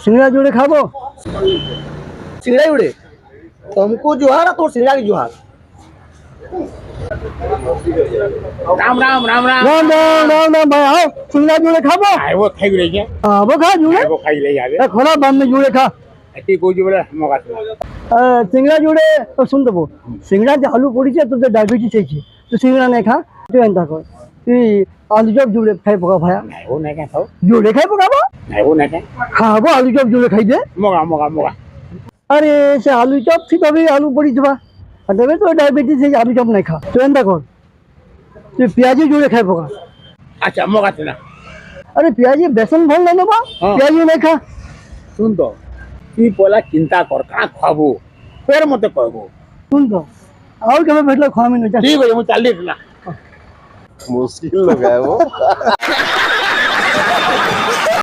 सिंगड़ा जोड़े खाबो सिंगड़ा जोड़े तुमको जोहार तो सिंगड़ा की जोहार राम राम राम राम राम राम राम राम भाई आओ सिंगड़ा जोड़े खाबो वो खाई रही है हाँ वो खा जोड़े वो खाई ले जावे खोला बाद में जोड़े खा এটি কইছি বলে মগা सिंगड़ा जोड़े तो सुन देबो सिंगड़ा जे आलू पड़ी छे तो डायबिटीज है तो सिंगड़ा नहीं खा तो एंता कर তুই আলু চপ জুড়ে খাই পোকা ভায়া নাই ও নাই খাও জুড়ে খাই পোকা বা নাই ও নাই খাবো আলু চপ জুড়ে খাই দে মগা মগা মগা আরে সে আলু চপ ঠিক হবে আলু পড়ি যাবা আর দেবে তো ডায়াবেটিস এই আলু চপ নাই খা তো এন্তা কর তুই পেঁয়াজি জুড়ে খাই পোকা আচ্ছা মগা না আরে পেঁয়াজি বেসন ভাল না নেবা পেঁয়াজি নাই খা শুন তো তুই পয়লা চিন্তা কর কাঁ খাবো ফের মতে কইবো শুন তো আর কেমন ভেটলে খাওয়ামি না ঠিক আছে মু চালি না मुश्किल लगा है वो